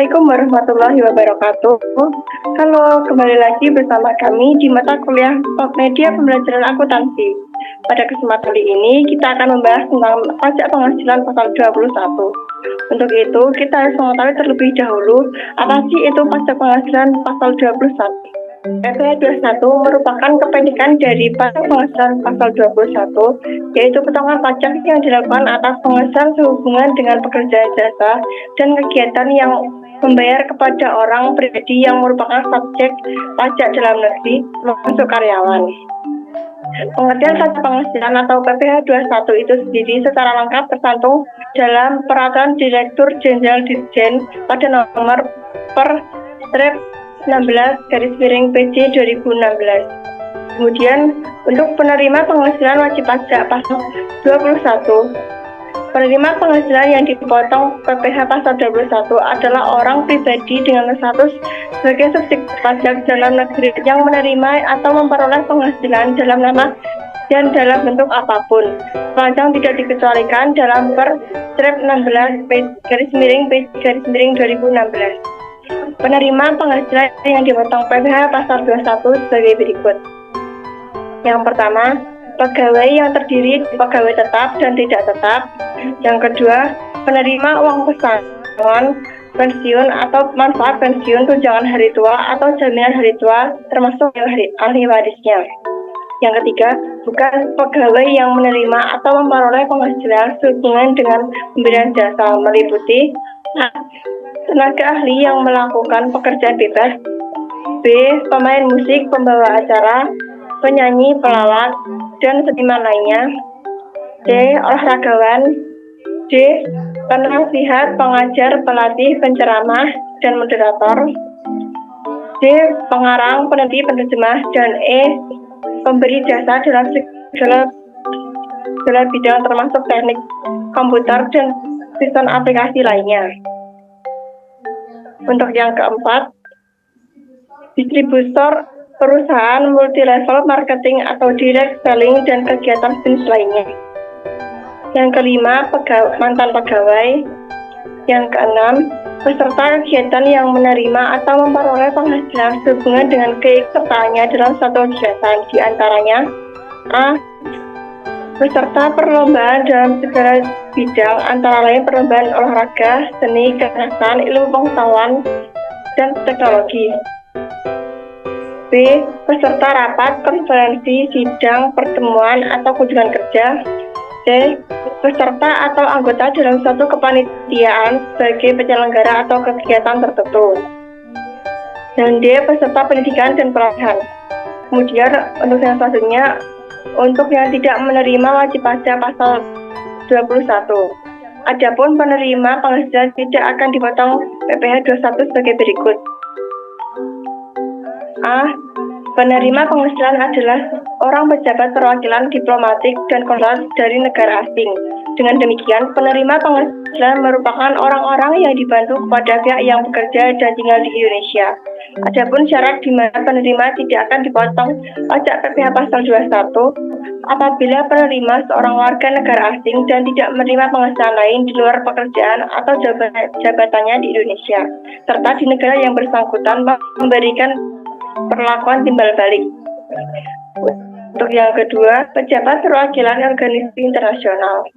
Assalamualaikum warahmatullahi wabarakatuh. Halo, kembali lagi bersama kami di mata kuliah Media Pembelajaran Akuntansi. Pada kesempatan kali ini kita akan membahas tentang pajak penghasilan pasal 21. Untuk itu, kita harus mengetahui terlebih dahulu apa sih itu pajak penghasilan pasal 21. PPh 21 merupakan kependekan dari pajak penghasilan pasal 21, yaitu potongan pajak yang dilakukan atas penghasilan sehubungan dengan pekerjaan jasa dan kegiatan yang membayar kepada orang pribadi yang merupakan subjek pajak dalam negeri, termasuk karyawan. Pengertian pajak penghasilan atau PPh 21 itu sendiri secara lengkap tercantum dalam Peraturan Direktur Jenderal Dirjen pada nomor per 16/PJ 2016. Kemudian untuk penerima penghasilan wajib pajak pasal 21. Penerima penghasilan yang dipotong PPh pasal 21 adalah orang pribadi dengan status sebagai subjek pajak dalam negeri yang menerima atau memperoleh penghasilan dalam nama dan dalam bentuk apapun, sepanjang tidak dikecualikan dalam per 16/PJ 2016. Penerima penghasilan yang dipotong PPh pasal 21 sebagai berikut. Yang pertama, pegawai yang terdiri dari pegawai tetap dan tidak tetap. Yang kedua, penerima uang pesangon, pensiun atau manfaat pensiun, tunjangan hari tua atau jaminan hari tua termasuk ahli warisnya. Yang ketiga, bukan pegawai yang menerima atau memperoleh penghasilan sehubungan dengan pemberian jasa meliputi A. Tenaga ahli yang melakukan pekerjaan bebas. B. Pemain musik, pembawa acara, penyanyi, pelawak, dan seniman lainnya. C. Olahragawan. D. Penasihat, pengajar, pelatih, penceramah, dan moderator. D. Pengarang, peneliti, penerjemah, dan E. Pemberi jasa dalam segala bidang termasuk teknik komputer dan sistem aplikasi lainnya. Untuk yang keempat, distributor perusahaan multi-level marketing atau direct selling dan kegiatan bisnis lainnya. Yang kelima, mantan pegawai. Yang keenam, peserta kegiatan yang menerima atau memperoleh penghasilan sehubungan dengan keikutsertaannya dalam satu kegiatan, di antaranya A. Peserta perlombaan dalam segala bidang, antara lain perlombaan olahraga, seni, kekerasan, ilmu pengetahuan, dan teknologi. B. Peserta rapat, konferensi, sidang, pertemuan, atau kunjungan kerja. C. Peserta atau anggota dalam suatu kepanitiaan sebagai penyelenggara atau kegiatan tertentu. Dan D. Peserta pendidikan dan pelatihan. Kemudian untuk yang selanjutnya, untuk yang tidak menerima wajib pajak pasal 21. Adapun penerima penghasilan tidak akan dipotong PPh 21 sebagai berikut. A. Penerima penghasilan adalah orang pejabat perwakilan diplomatik dan konsulat dari negara asing. Dengan demikian, penerima penghasilan merupakan orang-orang yang dibantu kepada pihak yang bekerja dan tinggal di Indonesia. Adapun syarat di mana penerima tidak akan dipotong pajak PPh pasal 21 apabila penerima seorang warga negara asing dan tidak menerima penghasilan lain di luar pekerjaan atau jabatannya di Indonesia, serta di negara yang bersangkutan memberikan perlakuan timbal balik. Untuk yang kedua, pejabat perwakilan organisasi internasional.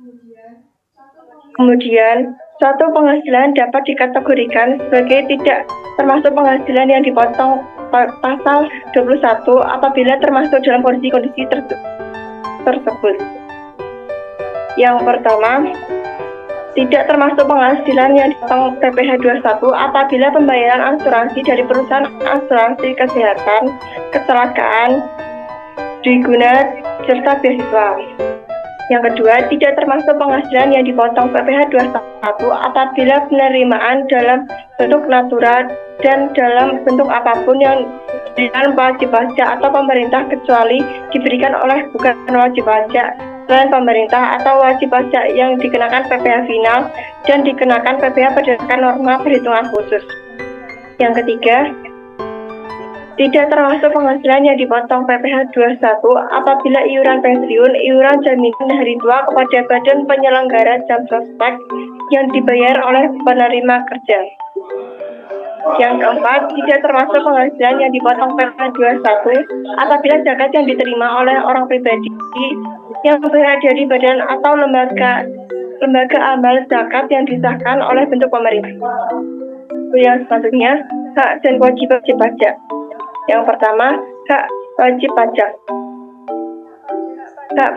Kemudian, suatu penghasilan dapat dikategorikan sebagai tidak termasuk penghasilan yang dipotong pasal 21 apabila termasuk dalam kondisi tersebut. Yang pertama, tidak termasuk penghasilan yang dipotong PPh 21 apabila pembayaran asuransi dari perusahaan asuransi kesehatan, kecelakaan, diguna, serta beasiswa. Yang kedua, tidak termasuk penghasilan yang dipotong PPh 21 apabila penerimaan dalam bentuk natural dan dalam bentuk apapun yang diberikan wajib pajak atau pemerintah kecuali diberikan oleh bukan wajib pajak selain pemerintah atau wajib pajak yang dikenakan PPh final dan dikenakan PPh berdasarkan norma perhitungan khusus. Yang ketiga, tidak termasuk penghasilan yang dipotong PPh 21 apabila iuran pensiun, iuran jaminan hari tua kepada badan penyelenggara jam sostek yang dibayar oleh penerima kerja. Yang keempat, tidak termasuk penghasilan yang dipotong PPh 21 apabila zakat yang diterima oleh orang pribadi yang berada di badan atau lembaga amal zakat yang disahkan oleh bentuk pemerintah. Yang selanjutnya, hak dan kewajiban wajib pajak. Yang pertama, hak wajib pajak. Hak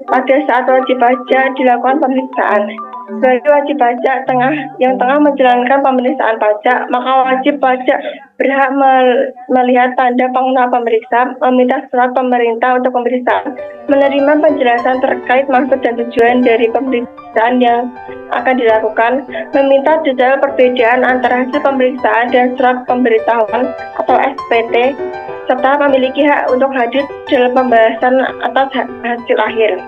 pada saat wajib pajak dilakukan pemeriksaan. Sebagai wajib pajak yang tengah menjalankan pemeriksaan pajak, maka wajib pajak berhak melihat tanda pengenal pemeriksa, meminta surat pemerintah untuk pemeriksaan, menerima penjelasan terkait maksud dan tujuan dari pemeriksaan yang akan dilakukan, meminta detail perbedaan antara hasil pemeriksaan dan surat pemberitahuan atau SPT, serta memiliki hak untuk hadir dalam pembahasan atas hasil akhir.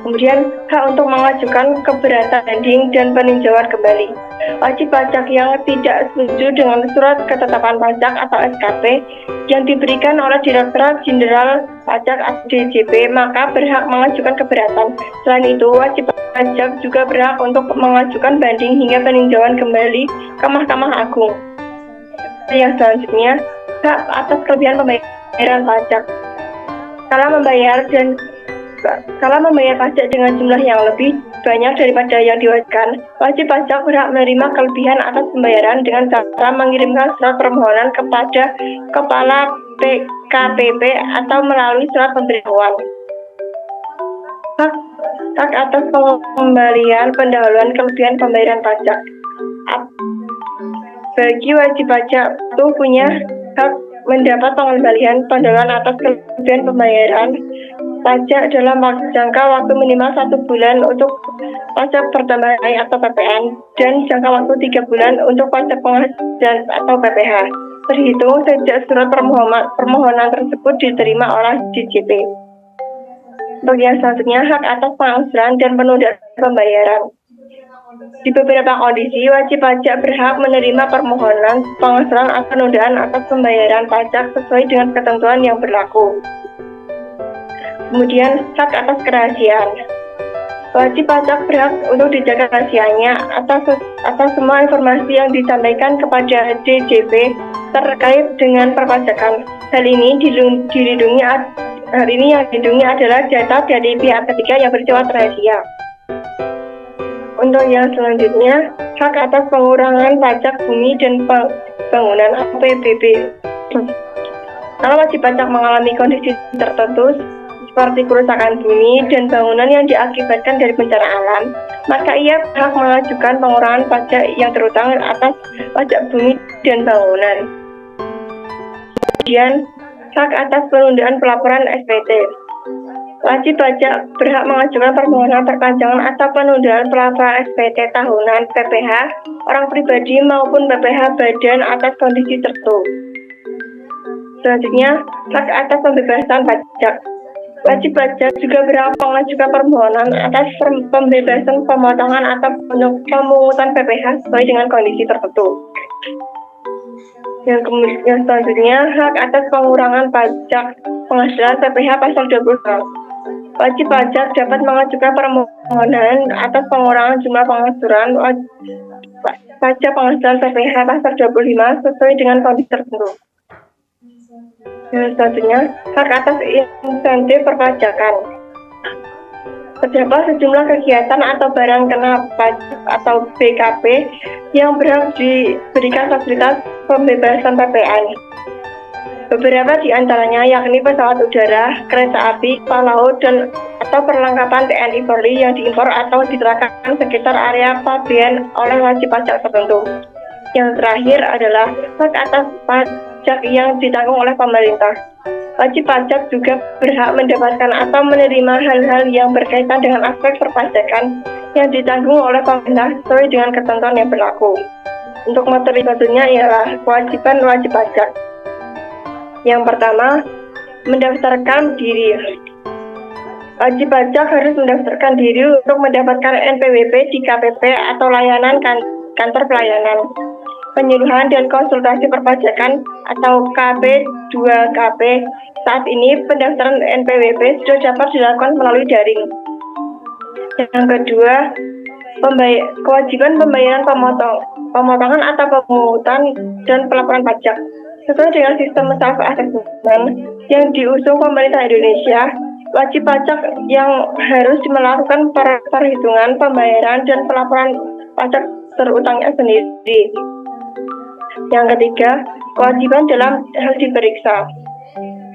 Kemudian, hak untuk mengajukan keberatan banding dan peninjauan kembali. Wajib pajak yang tidak setuju dengan surat ketetapan pajak atau SKP yang diberikan oleh Direktorat Jenderal Pajak (DJP) maka berhak mengajukan keberatan. Selain itu, wajib pajak juga berhak untuk mengajukan banding hingga peninjauan kembali ke Mahkamah Agung. Yang selanjutnya, hak atas kelebihan pembayaran pajak. Kalau membayar pajak dengan jumlah yang lebih banyak daripada yang diwajibkan, wajib pajak berhak menerima kelebihan atas pembayaran dengan cara mengirimkan surat permohonan kepada Kepala PKPP atau melalui surat pemberitahuan. Hak atas pengembalian pendahuluan kelebihan pembayaran pajak. Bagi wajib pajak itu punya hak mendapat pengembalian pendahuluan atas kelebihan pembayaran pajak dalam jangka waktu minimal 1 bulan untuk pajak pertambahan atau PPN dan jangka waktu 3 bulan untuk pajak penghasilan atau PPh, terhitung sejak surat permohonan tersebut diterima oleh DJP. Untuk yang selanjutnya, hak atas pengangsuran dan penundaan pembayaran. Di beberapa kondisi, wajib pajak berhak menerima permohonan pengangsuran atau penundaan atas pembayaran pajak sesuai dengan ketentuan yang berlaku. Kemudian, hak atas kerahasiaan. Wajib pajak berhak untuk dijaga rahasianya atas semua informasi yang disampaikan kepada DJP terkait dengan perpajakan. Hal ini yang dilindungi adalah data dari pihak ketiga yang bersifat rahasia. Untuk yang selanjutnya, hak atas pengurangan pajak bumi dan bangunan (PBB). Kalau wajib pajak mengalami kondisi tertentu seperti kerusakan bumi dan bangunan yang diakibatkan dari bencana alam, maka ia berhak mengajukan pengurangan pajak yang terutang atas pajak bumi dan bangunan. Kemudian, hak atas penundaan pelaporan SPT. Wajib pajak berhak mengajukan permohonan perpanjangan atau penundaan pelaporan SPT tahunan PPh orang pribadi maupun PPh badan atas kondisi tertentu. Selanjutnya, hak atas pembebasan pajak. Wajib pajak juga berhak mengajukan permohonan atas pembebasan pemotongan atau pemungutan PPh sesuai dengan kondisi tertentu. Yang selanjutnya, hak atas pengurangan pajak penghasilan PPh pasal 26. Wajib pajak dapat mengajukan permohonan atas pengurangan jumlah penghasilan pajak penghasilan PPh pasal 25 sesuai dengan kondisi tertentu. Yang selanjutnya, hak atas insentif perpajakan. Terdapat sejumlah kegiatan atau barang kena pajak atau BKP yang berhak diberikan fasilitas pembebasan PPN. Beberapa di antaranya yakni pesawat udara, kereta api, kapal laut, atau perlengkapan TNI Polri yang diimpor atau diterapkan sekitar area pabean oleh wajib pajak tertentu. Yang terakhir adalah hak atas pajak yang ditanggung oleh pemerintah. Wajib pajak juga berhak mendapatkan atau menerima hal-hal yang berkaitan dengan aspek perpajakan yang ditanggung oleh pemerintah sesuai dengan ketentuan yang berlaku. Untuk materi barunya ialah kewajiban wajib pajak. Yang pertama, mendaftarkan diri. Wajib pajak harus mendaftarkan diri untuk mendapatkan NPWP di KPP atau layanan kantor pelayanan penyuluhan dan konsultasi perpajakan atau KP2KP. Saat ini pendaftaran NPWP sudah dapat dilakukan melalui daring. Yang kedua, kewajiban pembayaran pemotongan atau pemungutan dan pelaporan pajak. Sesuai dengan sistem self-assessment yang diusung pemerintah Indonesia, wajib pajak yang harus melakukan perhitungan pembayaran dan pelaporan pajak terutangnya sendiri. Yang ketiga, kewajiban dalam hal diperiksa.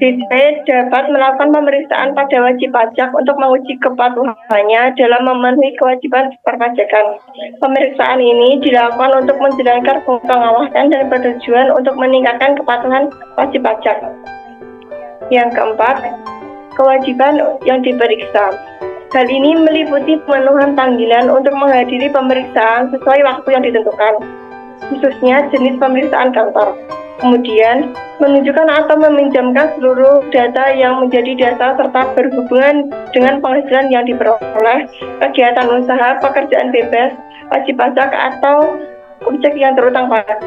DP dapat melakukan pemeriksaan pada wajib pajak untuk menguji kepatuhannya dalam memenuhi kewajiban perpajakan. Pemeriksaan ini dilakukan untuk menjalankan fungsi pengawasan dan bertujuan untuk meningkatkan kepatuhan wajib pajak. Yang keempat, kewajiban yang diperiksa. Hal ini meliputi pemenuhan panggilan untuk menghadiri pemeriksaan sesuai waktu yang ditentukan, khususnya jenis pemeriksaan kantor. Kemudian, menunjukkan atau meminjamkan seluruh data yang menjadi dasar serta berhubungan dengan penghasilan yang diperoleh, kegiatan usaha, pekerjaan bebas, wajib pajak, atau objek yang terutang pajak.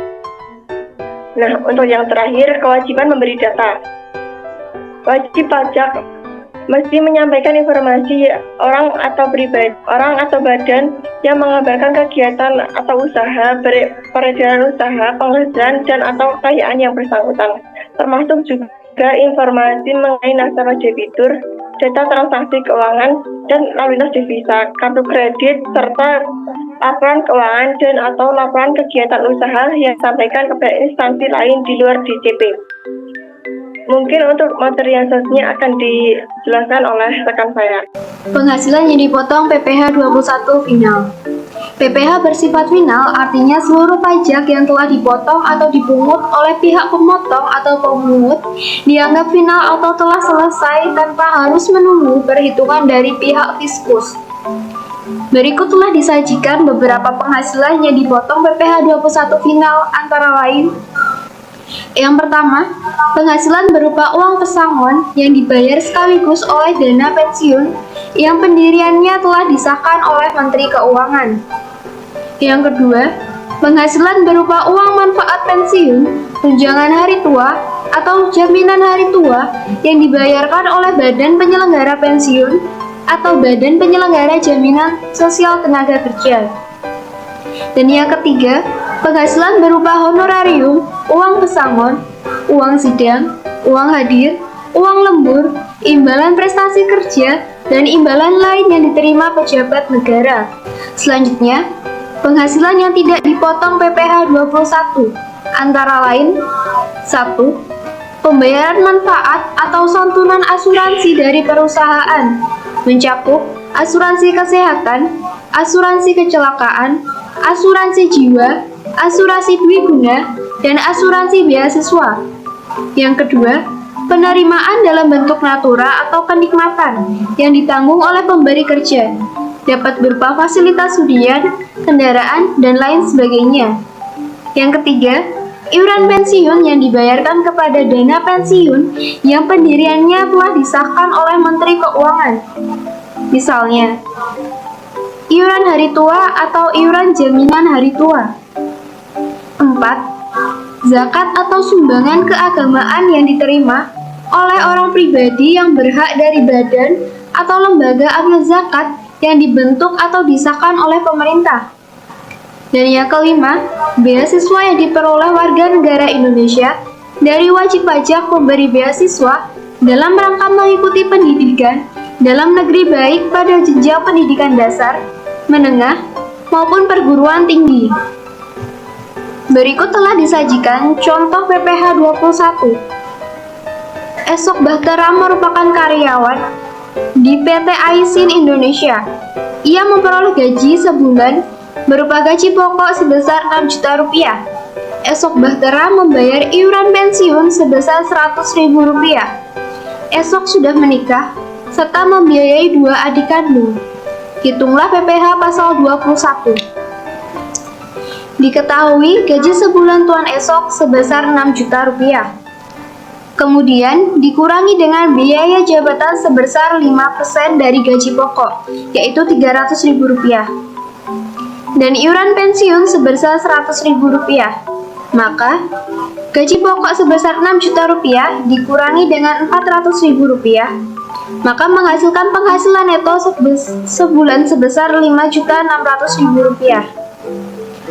Nah, untuk yang terakhir, kewajiban memberi data. Wajib pajak mesti menyampaikan informasi orang atau badan yang mengabarkan kegiatan atau usaha, peredaran usaha, penghasilan dan atau kekayaan yang bersangkutan, termasuk juga informasi mengenai nasabah debitur, data transaksi keuangan dan lalu lintas devisa, kartu kredit serta laporan keuangan dan atau laporan kegiatan usaha yang disampaikan kepada instansi lain di luar DJP. Mungkin untuk materi yang selanjutnya akan dijelaskan oleh rekan saya. Penghasilan yang dipotong PPh 21 final. PPh bersifat final artinya seluruh pajak yang telah dipotong atau dipungut oleh pihak pemotong atau pemungut dianggap final atau telah selesai tanpa harus menunggu perhitungan dari pihak fiskus. Berikut telah disajikan beberapa penghasilan yang dipotong PPh 21 final antara lain. Yang pertama, penghasilan berupa uang pesangon yang dibayar sekaligus oleh dana pensiun yang pendiriannya telah disahkan oleh Menteri Keuangan. Yang kedua, penghasilan berupa uang manfaat pensiun, tunjangan hari tua, atau jaminan hari tua yang dibayarkan oleh Badan Penyelenggara Pensiun atau Badan Penyelenggara Jaminan Sosial Tenaga Kerja. Dan yang ketiga, penghasilan berupa honorarium, uang pesangon, uang sidang, uang hadir, uang lembur, imbalan prestasi kerja, dan imbalan lain yang diterima pejabat negara. Selanjutnya, penghasilan yang tidak dipotong PPh 21 antara lain 1. Pembayaran manfaat atau santunan asuransi dari perusahaan mencakup asuransi kesehatan, asuransi kecelakaan, asuransi jiwa, asuransi dwiguna, dan asuransi beasiswa. Yang kedua, penerimaan dalam bentuk natura atau kenikmatan yang ditanggung oleh pemberi kerja, dapat berupa fasilitas hunian, kendaraan, dan lain sebagainya. Yang ketiga, iuran pensiun yang dibayarkan kepada dana pensiun yang pendiriannya telah disahkan oleh Menteri Keuangan. Misalnya, iuran hari tua atau iuran jaminan hari tua. 4. Zakat atau sumbangan keagamaan yang diterima oleh orang pribadi yang berhak dari badan atau lembaga amil zakat yang dibentuk atau disahkan oleh pemerintah. Dan yang kelima, beasiswa yang diperoleh warga negara Indonesia dari wajib pajak pemberi beasiswa dalam rangka mengikuti pendidikan dalam negeri baik pada jenjang pendidikan dasar, menengah, maupun perguruan tinggi. Berikut telah disajikan contoh PPh 21. Esok Bahtera merupakan karyawan di PT Aisin Indonesia. Ia memperoleh gaji sebulan berupa gaji pokok sebesar 6 juta rupiah. Esok Bahtera membayar iuran pensiun sebesar 100.000 rupiah. Esok sudah menikah serta membiayai 2 adik kandung. Hitunglah PPh pasal 21. Diketahui gaji sebulan Tuan Esok sebesar 6 juta rupiah. Kemudian dikurangi dengan biaya jabatan sebesar 5% dari gaji pokok, yaitu 300.000 rupiah. Dan iuran pensiun sebesar 100.000 rupiah. Maka, gaji pokok sebesar 6 juta rupiah dikurangi dengan 400.000 rupiah, maka menghasilkan penghasilan neto sebulan sebesar Rp5.600.000.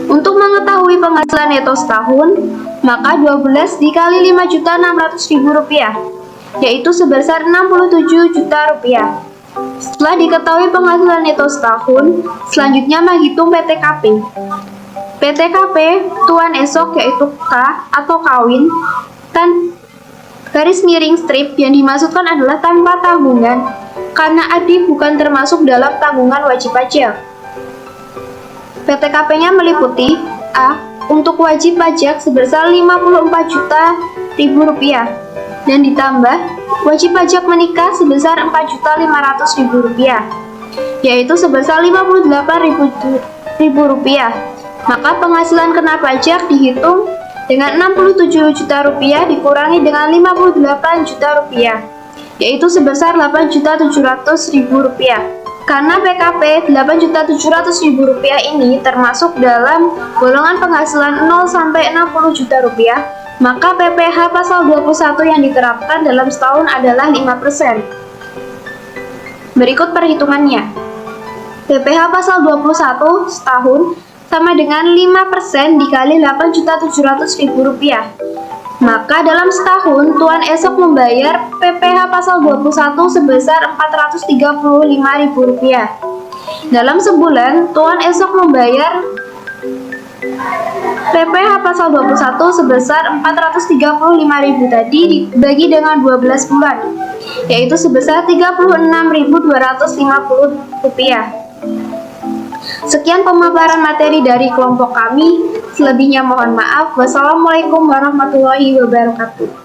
Untuk mengetahui penghasilan neto setahun, maka 12 dikali Rp5.600.000, yaitu sebesar Rp67 juta. Setelah diketahui penghasilan neto setahun, selanjutnya menghitung PTKP. PTKP tuan esok yaitu K atau kawin, garis miring strip yang dimaksudkan adalah tanpa tanggungan, karena Adi bukan termasuk dalam tanggungan wajib pajak. PTKP-nya meliputi A. Untuk wajib pajak sebesar Rp54 juta dan ditambah wajib pajak menikah sebesar Rp4.500.000, yaitu sebesar Rp58.000. Maka penghasilan kena pajak dihitung dengan Rp67 juta dikurangi dengan Rp58 juta, yaitu sebesar Rp8.700.000. Karena PKP Rp8.700.000 ini termasuk dalam golongan penghasilan 0 sampai Rp60 juta, maka PPh pasal 21 yang diterapkan dalam setahun adalah 5%. Berikut perhitungannya. PPh pasal 21 setahun sama dengan 5% dikali Rp8.700.000. Maka dalam setahun, tuan esok membayar PPh pasal 21 sebesar Rp435.000. Dalam sebulan, tuan esok membayar PPh pasal 21 sebesar Rp435.000 tadi dibagi dengan 12 bulan, yaitu sebesar Rp36.250. Sekian pemaparan materi dari kelompok kami. Selebihnya mohon maaf. Wassalamualaikum warahmatullahi wabarakatuh.